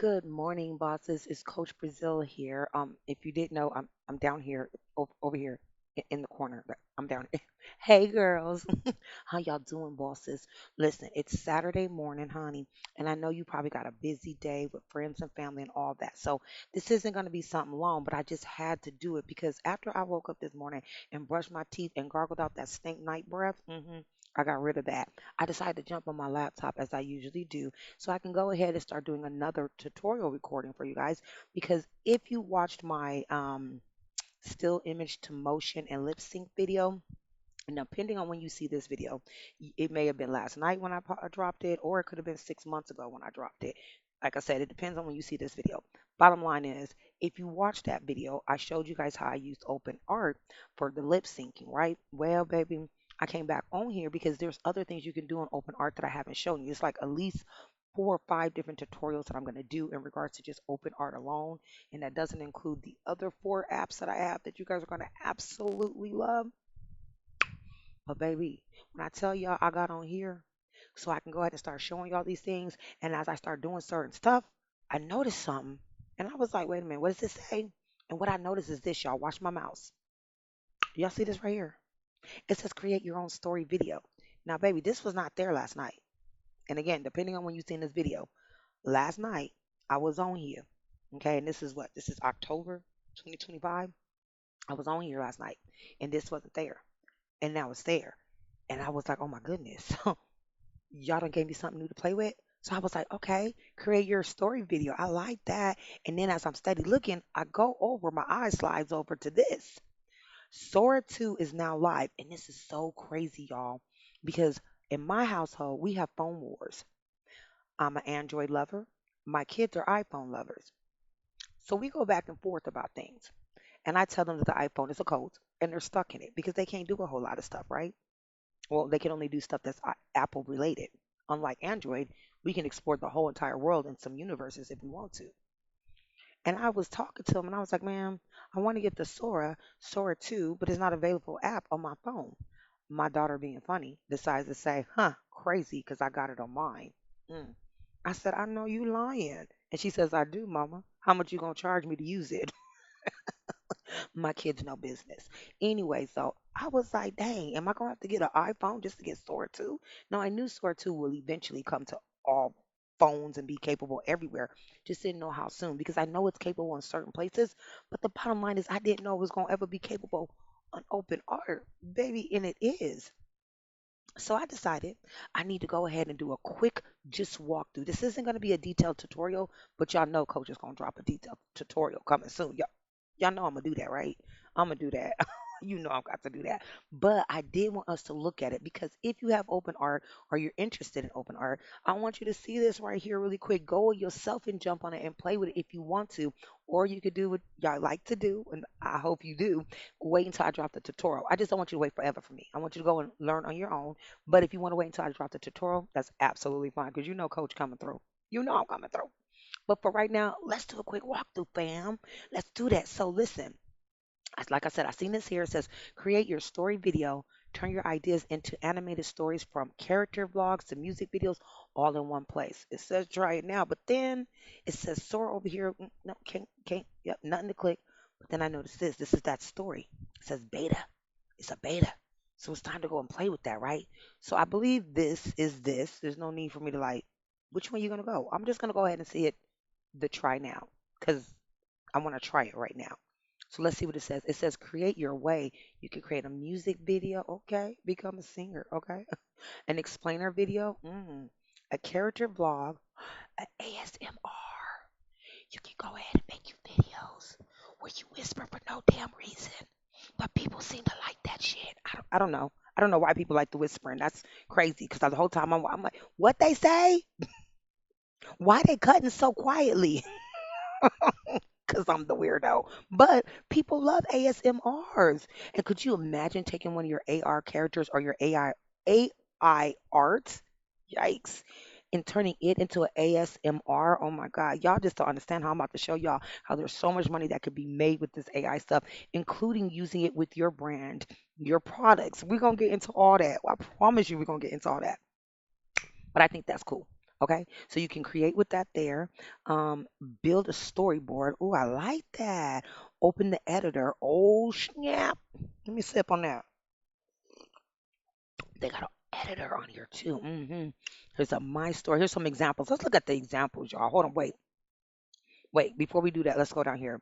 Good morning, bosses. It's Coach Brazil here. If you didn't know, I'm down here over here in the corner. But I'm down. Hey, girls, how y'all doing, bosses? Listen, it's Saturday morning, honey, and I know you probably got a busy day with friends and family and all that. So this isn't going to be something long, but I just had to do it because after I woke up this morning and brushed my teeth and gargled out that stink night breath, I got rid of that. I decided to jump on my laptop as I usually do so I can go ahead and start doing another tutorial recording for you guys. Because if you watched my still image to motion and lip sync video, and depending on when you see this video, it may have been last night when I dropped it, or it could have been 6 months ago when I dropped it. Like I said, it depends on when you see this video. Bottom line is, if you watch that video, I showed you guys how I used open art for the lip syncing, right? Well, baby, I came back on here because there's other things you can do on open art that I haven't shown you. It's like at least 4 or 5 different tutorials that I'm going to do in regards to just open art alone. And that doesn't include the other 4 apps that I have that you guys are going to absolutely love. But baby, when I tell y'all I got on here so I can go ahead and start showing y'all these things, and as I start doing certain stuff, I noticed something. And I was like, wait a minute, what does this say? And what I noticed is this, y'all. Watch my mouse. Y'all see this right here? It says create your own story video. Now, baby, this was not there last night. And again, depending on when you seen this video, last night I was on here. Okay, and this is what? This is October 2025. I was on here last night, and this wasn't there. And now it's there. And I was like, oh my goodness. Y'all done gave me something new to play with. So I was like, okay, create your story video. I like that. And then as I'm steady looking, I go over, my eye slides over to this. Sora 2 is now live. And this is so crazy, y'all, because in my household, we have phone wars. I'm an Android lover. My kids are iPhone lovers. So we go back and forth about things. And I tell them that the iPhone is a cult and they're stuck in it because they can't do a whole lot of stuff, right? Well, they can only do stuff that's Apple related. Unlike Android, we can explore the whole entire world in some universes if we want to. And I was talking to him and I was like, man, I want to get the Sora 2, but it's not available app on my phone. My daughter, being funny, decides to say, huh, crazy, because I got it on mine. Mm. I said, I know you lying. And she says, I do, mama. How much you going to charge me to use it? My kids know business. Anyway, so I was like, dang, am I gonna have to get an iPhone just to get Sora 2? No, I knew Sora 2 will eventually come to all phones and be capable everywhere. Just didn't know how soon because I know it's capable in certain places. But the bottom line is I didn't know it was gonna ever be capable on open art, baby, and it is. So I decided I need to go ahead and do a quick just walkthrough. This isn't going to be a detailed tutorial, but y'all know Coach is going to drop a detailed tutorial coming soon. Y'all know I'm going to do that, right? I'm going to do that. You know I've got to do that. But I did want us to look at it because if you have open art or you're interested in open art, I want you to see this right here really quick. Go yourself and jump on it and play with it if you want to. Or you could do what y'all like to do, and I hope you do. Wait until I drop the tutorial. I just don't want you to wait forever for me. I want you to go and learn on your own, but if you want to wait until I drop the tutorial, that's absolutely fine because you know Coach coming through. You know I'm coming through. But for right now, let's do a quick walkthrough, fam. Let's do that. So listen, like I said, I seen this here. It says create your story video, turn your ideas into animated stories from character vlogs to music videos all in one place. It says try it now, but then it says soar over here. No, can't. Yep, nothing to click. But then I noticed this. This is that story. It says beta. It's a beta. So it's time to go and play with that, right? So I believe this is this. There's no need for me to like, which one you gonna go? I'm just gonna go ahead and see it the try now because I want to try it right now. So let's see what it says. It says create your way. You can create a music video, okay? Become a singer, okay? An explainer video, a character vlog, an ASMR. You can go ahead and make you videos where you whisper for no damn reason. But people seem to like that shit. I don't know. I don't know why people like the whispering. That's crazy because the whole time I'm like, what they say? Why they cutting so quietly? Because I'm the weirdo. But people love ASMRs. And could you imagine taking one of your AR characters or your AI art? Yikes. And turning it into an ASMR. Oh my God. Y'all just don't understand how I'm about to show y'all how there's so much money that could be made with this AI stuff, including using it with your brand, your products. We're going to get into all that. I promise you, we're going to get into all that. But I think that's cool. Okay, so you can create with that there. Um, Build a storyboard. Oh, I like that. Open the editor. Oh, snap. Let me sip on that. They got an editor on here too. Here's a my story. Here's some examples. Let's look at the examples, y'all. Hold on, wait. Before we do that, let's go down here.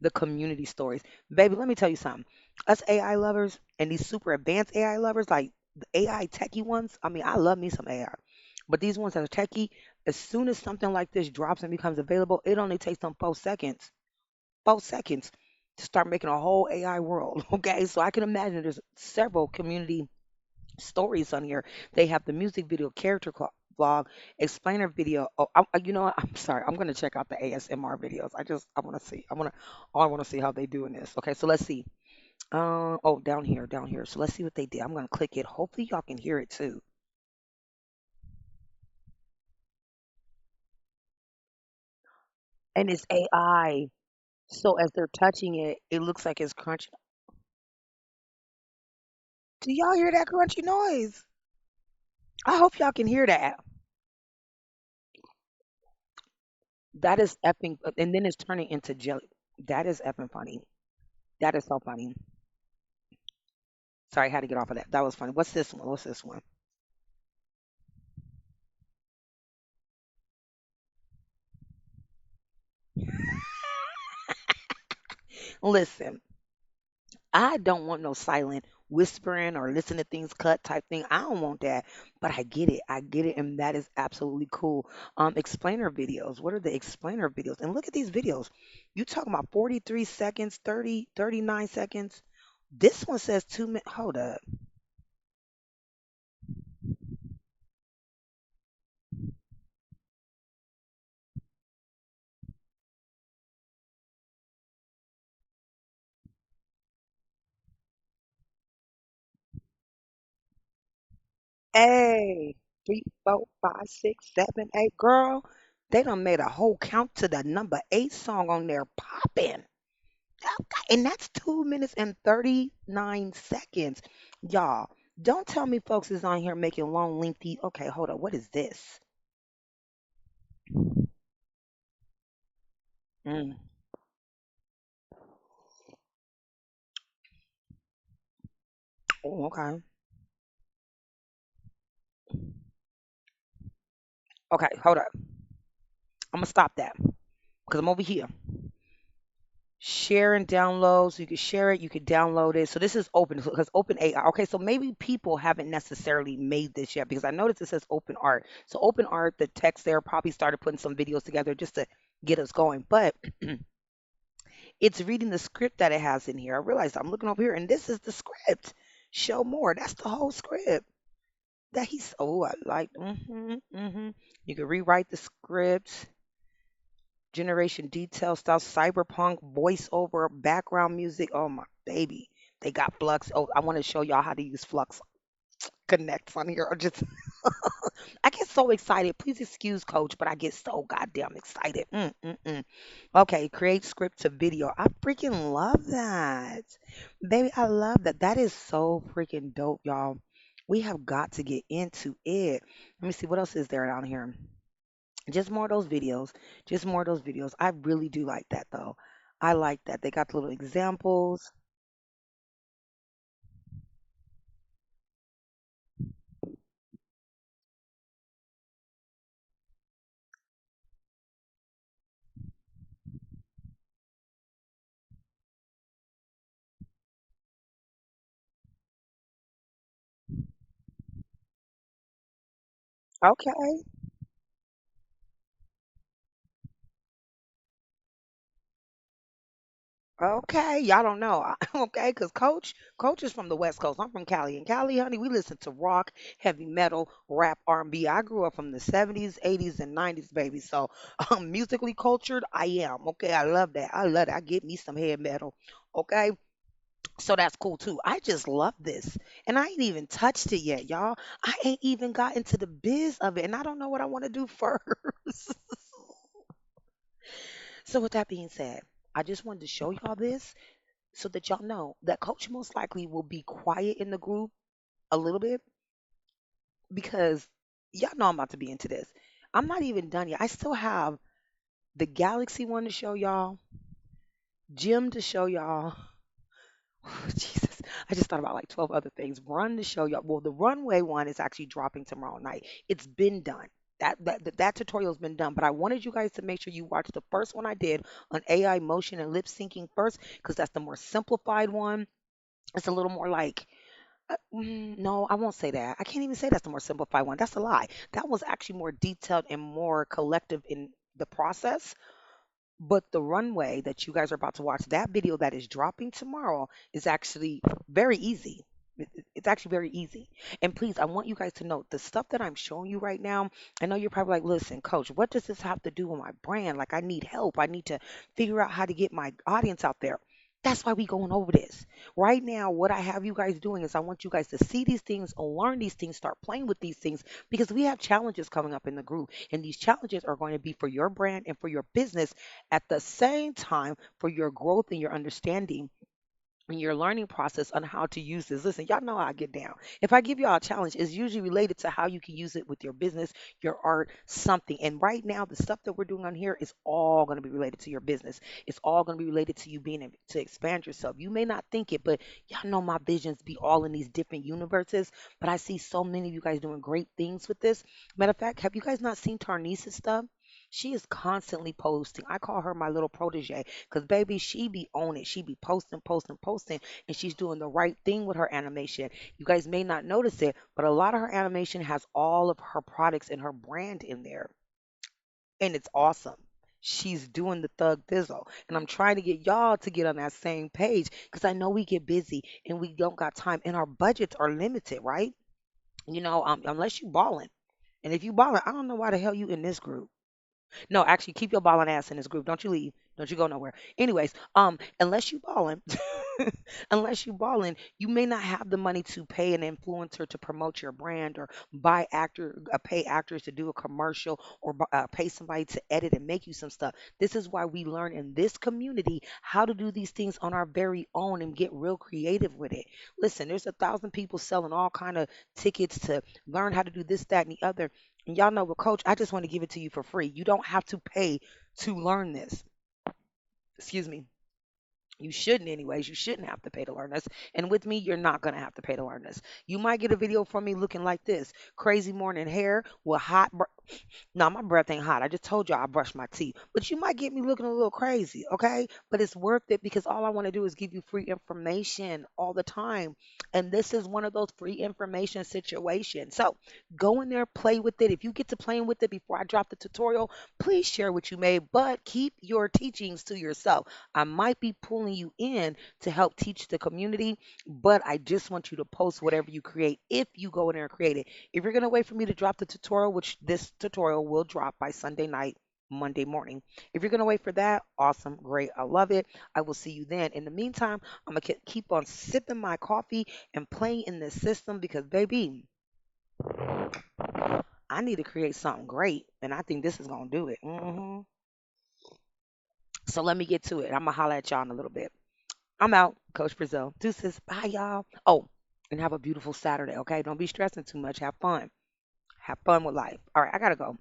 The community stories, baby. Let me tell you something. Us AI lovers and these super advanced AI lovers, like the AI techie ones. I mean, I love me some AI, but these ones that are techie, as soon as something like this drops and becomes available, it only takes them 4 seconds. 4 seconds to start making a whole AI world. Okay, so I can imagine there's several community stories on here. They have the music video, vlog, explainer video. Oh, you know what? I'm sorry. I'm gonna check out the ASMR videos. I want to see. I want to see how they doing this. Okay, so let's see. Oh, down here, down here. So let's see what they did. I'm gonna click it. Hopefully y'all can hear it too. And it's AI. So as they're touching it, it looks like it's crunching. Do y'all hear that crunchy noise? I hope y'all can hear that. That is effing, and then it's turning into jelly. That is effing funny. That is so funny. Sorry, I had to get off of that. That was funny. What's this one? What's this one? Listen, I don't want no silent whispering or listen to things cut type thing. I don't want that. But I get it. I get it. And that is absolutely cool. Explainer videos. What are the explainer videos? And look at these videos. You talking about 43 seconds, 30, 39 seconds. This one says 2 minutes. Hold up. Hey, three, four, five, six, seven, eight. Girl, they done made a whole count to the number eight song on there popping. Okay, and that's 2 minutes and 39 seconds. Y'all, don't tell me folks is on here making long, lengthy. Okay, hold up. What is this? Mm. Oh, okay. Okay, hold up. I'm gonna stop that because I'm over here. Share and download. So you can share it, you can download it. So this is open because open AI. Okay, so maybe people haven't necessarily made this yet because I noticed it says open art. So open art, the text there probably started putting some videos together just to get us going. But it's reading the script that it has in here. I realized I'm looking over here and this is the script. Show more. That's the whole script. That he's oh I like You can rewrite the script, generation detail stuff, cyberpunk, voiceover, background music. Oh my baby. They got Flux. Oh, I want to show y'all how to use Flux Connect on here. Or just I get so excited. Please excuse coach, but I get so goddamn excited. Okay, create script to video. I freaking love that. Baby, I love that. That is so freaking dope, y'all. We have got to get into it. Let me see what else is there down here. Just more of those videos. Just more of those videos. I really do like that though. I like that. They got the little examples. Okay. Okay, y'all don't know. Okay, because Coach is from the West Coast. I'm from Cali. And Cali, honey, we listen to rock, heavy metal, rap, R&B. I grew up from the 70s, 80s, and 90s, baby. So, musically cultured, I am. Okay, I love that. I love that. I get me some heavy metal. Okay, so that's cool too. I just love this. And I ain't even touched it yet, y'all. I ain't even got into the biz of it. And I don't know what I want to do first. So, with that being said, I just wanted to show y'all this so that y'all know that coach most likely will be quiet in the group a little bit because y'all know I'm about to be into this. I'm not even done yet. I still have the Galaxy one to show y'all, Gym to show y'all. Jesus, I just thought about like 12 other things. Run to show y'all. Well, the runway one is actually dropping tomorrow night. It's been done. That tutorial's been done, but I wanted you guys to make sure you watch the first one I did on AI motion and lip syncing first, because that's the more simplified one. It's a little more like, no, I won't say that. I can't even say that's the more simplified one. That's a lie. That was actually more detailed and more collective in the process. But the runway that you guys are about to watch, that video that is dropping tomorrow, is actually very easy. It's actually very easy. And please, I want you guys to know the stuff that I'm showing you right now. I know you're probably like, listen, coach, what does this have to do with my brand? Like, I need help. I need to figure out how to get my audience out there. That's why we going over this. Right now, what I have you guys doing is I want you guys to see these things, learn these things, start playing with these things, because we have challenges coming up in the group. And these challenges are going to be for your brand and for your business at the same time for your growth and your understanding and your learning process on how to use this. Listen, y'all know how I get down. If I give y'all a challenge, it's usually related to how you can use it with your business, your art, something. And right now, the stuff that we're doing on here is all going to be related to your business. It's all going to be related to you being able to expand yourself. You may not think it, but y'all know my visions be all in these different universes. But I see so many of you guys doing great things with this. Matter of fact, have you guys not seen Tarnisa's stuff? She is constantly posting. I call her my little protege because, baby, she be on it. She be posting, posting, posting, and she's doing the right thing with her animation. You guys may not notice it, but a lot of her animation has all of her products and her brand in there, and it's awesome. She's doing the Thug Thizzle, and I'm trying to get y'all to get on that same page because I know we get busy and we don't got time, and our budgets are limited, right? Unless you balling, and if you balling, I don't know why the hell you in this group. No, actually, keep your balling ass in this group. Don't you leave. Don't you go nowhere. Anyways, unless you balling, unless you balling, you may not have the money to pay an influencer to promote your brand, or pay actors to do a commercial, or pay somebody to edit and make you some stuff. This is why we learn in this community how to do these things on our very own and get real creative with it. Listen, there's 1,000 people selling all kind of tickets to learn how to do this, that, and the other. And y'all know, what, coach, I just want to give it to you for free. You don't have to pay to learn this. Excuse me. You shouldn't, anyways. You shouldn't have to pay to learn this. And with me, you're not going to have to pay to learn this. You might get a video from me looking like this: crazy morning hair with hot. No, my breath ain't hot. I just told you I brushed my teeth. But you might get me looking a little crazy, okay? But it's worth it because all I want to do is give you free information all the time. And this is one of those free information situations. So go in there, play with it. If you get to playing with it before I drop the tutorial, please share what you made, but keep your teachings to yourself. I might be pulling you in to help teach the community, but I just want you to post whatever you create if you go in there and create it. If you're going to wait for me to drop the tutorial, which this tutorial will drop by Sunday night, Monday morning. If you're going to wait for that, awesome, great, I love it. I will see you then. In the meantime, I'm going to keep on sipping my coffee and playing in this system because, baby, I need to create something great, and I think this is going to do it. So let me get to it. I'm going to holler at y'all in a little bit. I'm out, Coach Brazil. Deuces. Bye, y'all. Oh, and have a beautiful Saturday, okay? Don't be stressing too much. Have fun. Have fun with life. All right, I got to go.